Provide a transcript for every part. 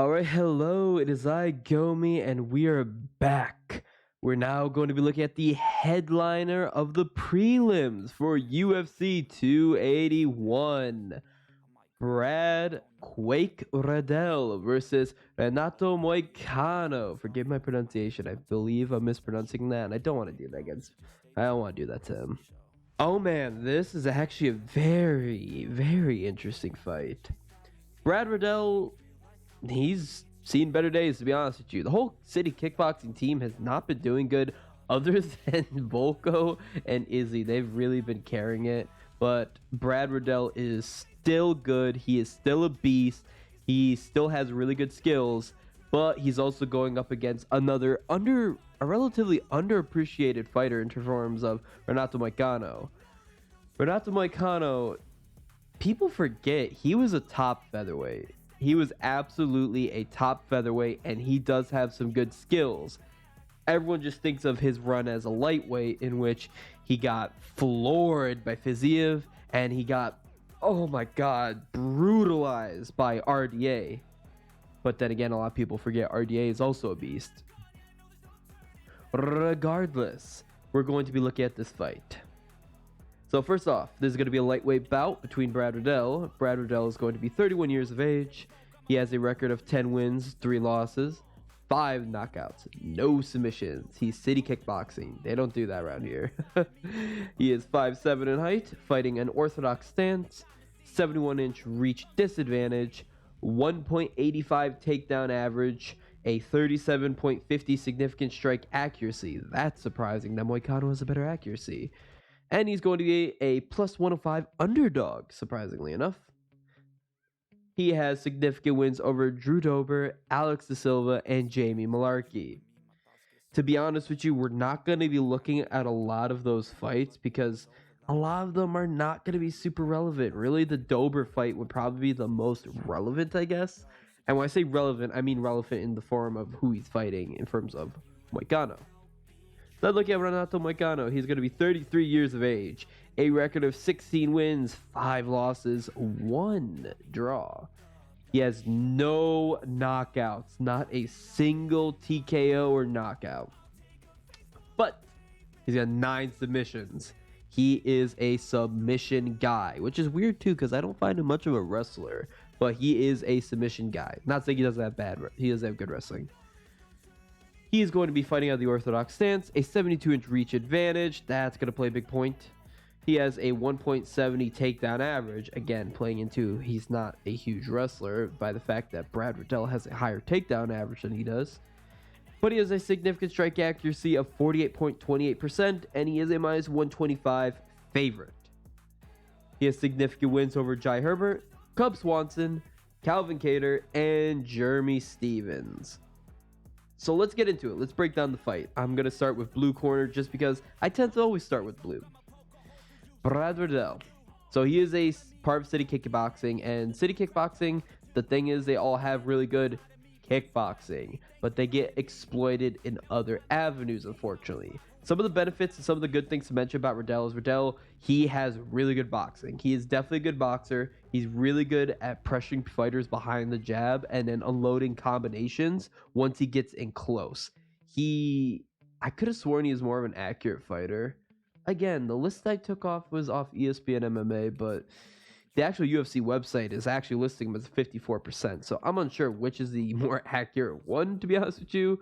All right, hello, it is I, Gomi, and we are back. We're now going to be looking at the headliner of the prelims for UFC 281. Brad Quake Riddell versus Renato Moicano. Forgive my pronunciation. I believe I'm mispronouncing that, and I don't want to do that against. I don't want to do that to him. Oh man, this is actually a very, very interesting fight. Brad Riddell, he's seen better days, to be honest with you. The whole city kickboxing team has not been doing good other than Volko and Izzy. They've really been carrying it. But Brad Riddell is still good. He is still a beast. He still has really good skills. But he's also going up against a relatively underappreciated fighter in terms of Renato Moicano. Renato Moicano, people forget he was a top featherweight. He was absolutely a top featherweight, and he does have some good skills. Everyone just thinks of his run as a lightweight, in which he got floored by Fiziev, and he got, oh my god, brutalized by RDA. But then again, a lot of people forget RDA is also a beast. Regardless, we're going to be looking at this fight. So first off, this is going to be a lightweight bout between Brad Riddell. Brad Riddell is going to be 31 years of age. He has a record of 10 wins, 3 losses, 5 knockouts, no submissions. He's city kickboxing. They don't do that around here. He is 5'7" in height, fighting an orthodox stance, 71-inch reach disadvantage, 1.85 takedown average, a 37.50 significant strike accuracy. That's surprising that Moicano has a better accuracy. And he's going to be a plus 105 underdog, surprisingly enough. He has significant wins over Drew Dober, Alex Da Silva, and Jamie Malarkey. To be honest with you, we're not going to be looking at a lot of those fights because a lot of them are not going to be super relevant. Really, the Dober fight would probably be the most relevant, I guess. And when I say relevant, I mean relevant in the form of who he's fighting in terms of Moicano. Let's look at Renato Moicano. He's going to be 33 years of age, a record of 16 wins, 5 losses, 1 draw. He has no knockouts, not a single TKO or knockout. But he's got 9 submissions. He is a submission guy, which is weird too because I don't find him much of a wrestler, but he is a submission guy. Not saying he doesn't have he doesn't have good wrestling. He is going to be fighting out the orthodox stance, a 72-inch reach advantage. That's going to play a big point. He has a 1.70 takedown average. Again, playing into he's not a huge wrestler by the fact that Brad Riddell has a higher takedown average than he does. But he has a significant strike accuracy of 48.28%, and he is a minus 125 favorite. He has significant wins over Jai Herbert, Cub Swanson, Calvin Kattar, and Jeremy Stevens. So let's get into it. Let's break down the fight. I'm going to start with blue corner just because I tend to always start with blue. Brad Riddell. So he is a part of city kickboxing, and city kickboxing, the thing is they all have really good kickboxing, but they get exploited in other avenues, unfortunately. Some of the benefits and some of the good things to mention about Riddell is Riddell, he has really good boxing. He is definitely a good boxer. He's really good at pressuring fighters behind the jab and then unloading combinations once he gets in close. I could have sworn he is more of an accurate fighter. Again, the list I took off was off ESPN MMA, but the actual UFC website is actually listing him as 54%. So I'm unsure which is the more accurate one, to be honest with you.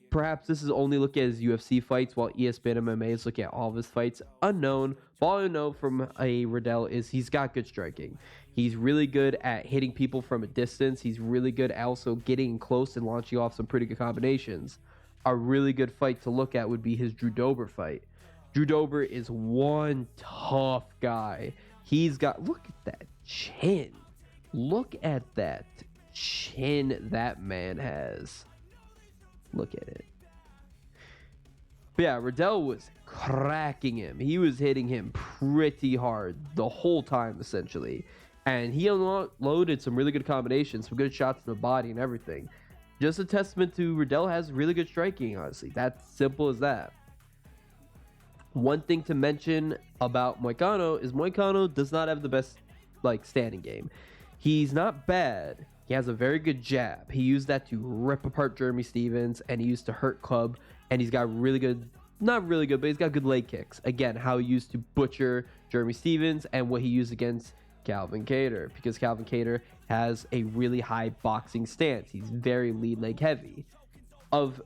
Perhaps this is only looking at his UFC fights, while ESPN MMA is looking at all of his fights. Unknown. But all I know from a Riddell is he's got good striking. He's really good at hitting people from a distance. He's really good at also getting close and launching off some pretty good combinations. A really good fight to look at would be his Drew Dober fight. Drew Dober is one tough guy. He's got, look at that chin. Look at that chin that man has. Look at it. But yeah, Riddell was cracking him. He was hitting him pretty hard the whole time, essentially. And he unloaded some really good combinations, some good shots to the body and everything. Just a testament to Riddell has really good striking, honestly. That's simple as that. One thing to mention about Moicano is Moicano does not have the best standing game. He's not bad, He has a very good jab. He used that to rip apart Jeremy Stevens, and he used to hurt Club. And he's got really good, not really good, but he's got good leg kicks. Again, how he used to butcher Jeremy Stevens and what he used against Calvin Kattar, because Calvin Kattar has a really high boxing stance. He's very lead leg heavy. Of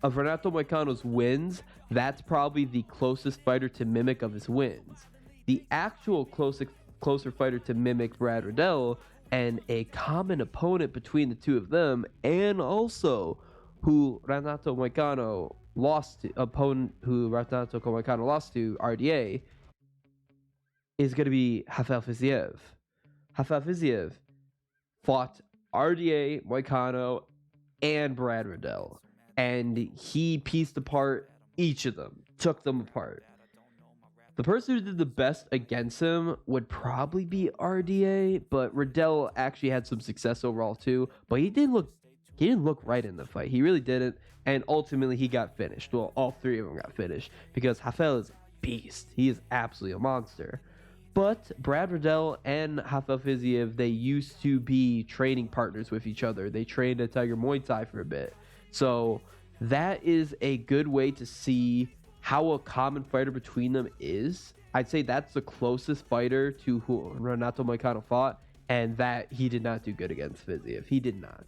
Renato Moicano's wins, that's probably the closest fighter to mimic of his wins. The actual closer fighter to mimic Brad Riddell, and a common opponent between the two of them, and also who Renato Moicano lost to, RDA, is going to be Rafael Fiziev. Rafael Fiziev fought RDA, Moicano, and Brad Riddell, and he pieced apart each of them, took them apart. The person who did the best against him would probably be RDA, but Riddell actually had some success overall too, but he didn't look right in the fight. He really didn't, and ultimately he got finished. Well, all three of them got finished, because Rafael is a beast. He is absolutely a monster. But Brad Riddell and Rafael Fiziev, they used to be training partners with each other. They trained at Tiger Muay Thai for a bit. So that is a good way to see how a common fighter between them is. I'd say that's the closest fighter to who Renato Moicano fought, and that he did not do good against Fiziev. He did not.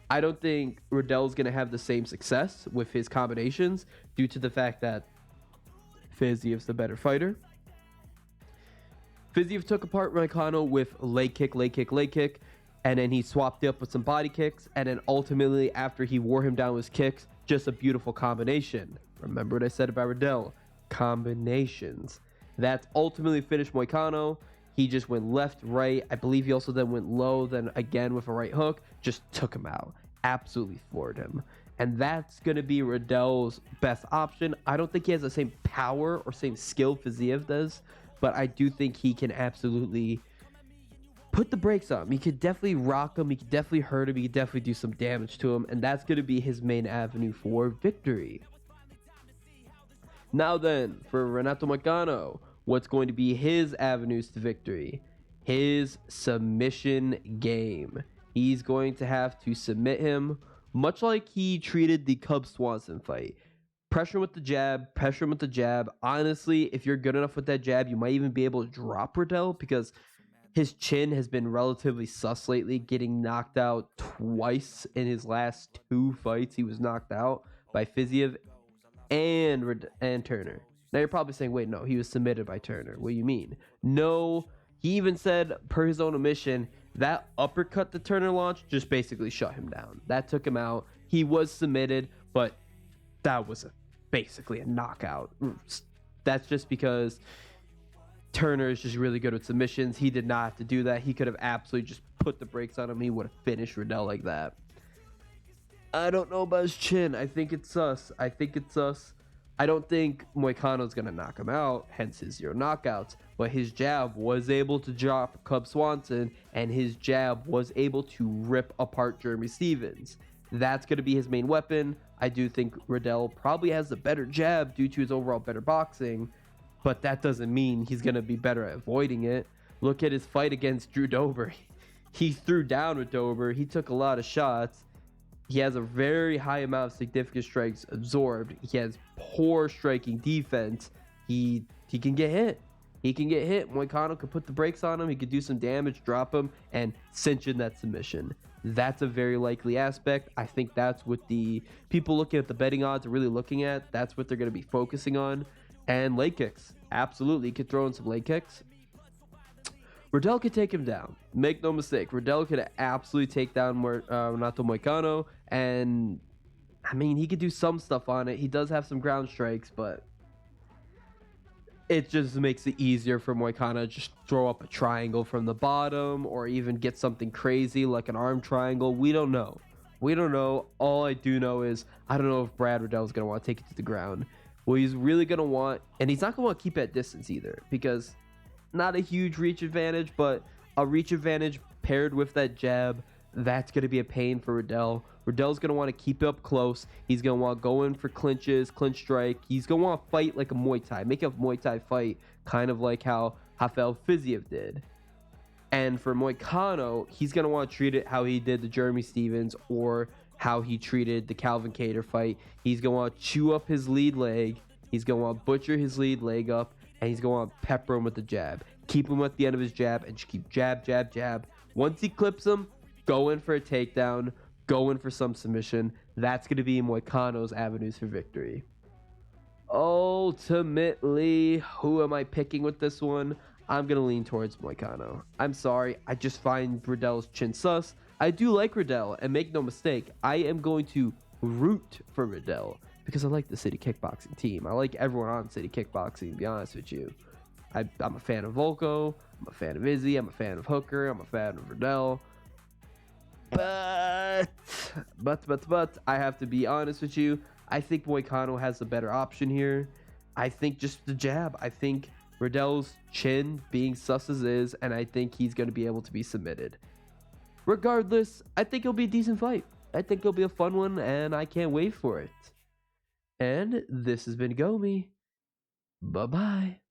I don't think Riddell's going to have the same success with his combinations due to the fact that Fiziev's the better fighter. Fiziev took apart Moicano with leg kick, and then he swapped it up with some body kicks, and then ultimately, after he wore him down with his kicks, just a beautiful combination. Remember what I said about Riddell? Combinations. That's ultimately finished Moicano. He just went left, right. I believe he also then went low, then again with a right hook. Just took him out. Absolutely floored him. And that's going to be Riddell's best option. I don't think he has the same power or same skill Fiziev does, but I do think he can absolutely put the brakes on him. He could definitely rock him. He could definitely hurt him. He could definitely do some damage to him. And that's going to be his main avenue for victory. Now then, for Renato Moicano, what's going to be his avenues to victory? His submission game. He's going to have to submit him, much like he treated the Cub Swanson fight. Pressure him with the jab, pressure him with the jab. Honestly, if you're good enough with that jab, you might even be able to drop Riddell, because his chin has been relatively sus lately, getting knocked out twice in his last two fights. He was knocked out by Fiziev and Turner. Now you're probably saying, wait, no, he was submitted by Turner. What do you mean? No, he even said, per his own admission, that uppercut that Turner launched just basically shut him down. That took him out. He was submitted, but that was basically a knockout. That's just because Turner is just really good with submissions. He did not have to do that. He could have absolutely just put the brakes on him. He would have finished Riddell like that. I don't know about his chin. I think it's sus. I don't think Moicano's going to knock him out, hence his 0 knockouts. But his jab was able to drop Cub Swanson, and his jab was able to rip apart Jeremy Stevens. That's going to be his main weapon. I do think Riddell probably has the better jab due to his overall better boxing, but that doesn't mean he's going to be better at avoiding it. Look at his fight against Drew Dober. He threw down with Dober. He took a lot of shots. He has a very high amount of significant strikes absorbed. He has poor striking defense. He can get hit. Moicano could put the brakes on him. He could do some damage, drop him, and cinch in that submission. That's a very likely aspect. I think that's what the people looking at the betting odds are really looking at. That's what they're going to be focusing on. And leg kicks. Absolutely. He could throw in some leg kicks. Riddell could take him down. Make no mistake. Riddell could absolutely take down Renato Moicano. And, I mean, he could do some stuff on it. He does have some ground strikes, but it just makes it easier for Moicano to just throw up a triangle from the bottom, or even get something crazy like an arm triangle. We don't know. All I do know is I don't know if Brad Riddell is going to want to take it to the ground. Well, he's really going to want, and he's not going to want to keep it at distance either, because not a huge reach advantage, but a reach advantage paired with that jab, that's going to be a pain for Riddell. Riddell's going to want to keep it up close. He's going to want to go in for clinches, clinch strike. He's going to want to fight like a Muay Thai. Make a Muay Thai fight, kind of like how Rafael Fiziev did. And for Moicano, he's going to want to treat it how he did the Jeremy Stevens or how he treated the Calvin Kattar fight. He's going to want to chew up his lead leg. He's going to want to butcher his lead leg up. And he's going to want to pepper him with the jab. Keep him at the end of his jab and just keep jab, jab, jab. Once he clips him, go in for a takedown. Go in for some submission. That's going to be Moicano's avenues for victory. Ultimately, who am I picking with this one? I'm going to lean towards Moicano. I'm sorry. I just find Riddell's chin sus. I do like Riddell, and make no mistake, I am going to root for Riddell because I like the City Kickboxing team. I like everyone on City Kickboxing, to be honest with you. I'm a fan of Volko. I'm a fan of Izzy. I'm a fan of Hooker. I'm a fan of Riddell. But I have to be honest with you. I think Moicano has a better option here. I think just the jab. I think Riddell's chin being sus as is, and I think he's going to be able to be submitted. Regardless, I think it'll be a decent fight. I think it'll be a fun one, and I can't wait for it. And this has been Gomi. Bye-bye.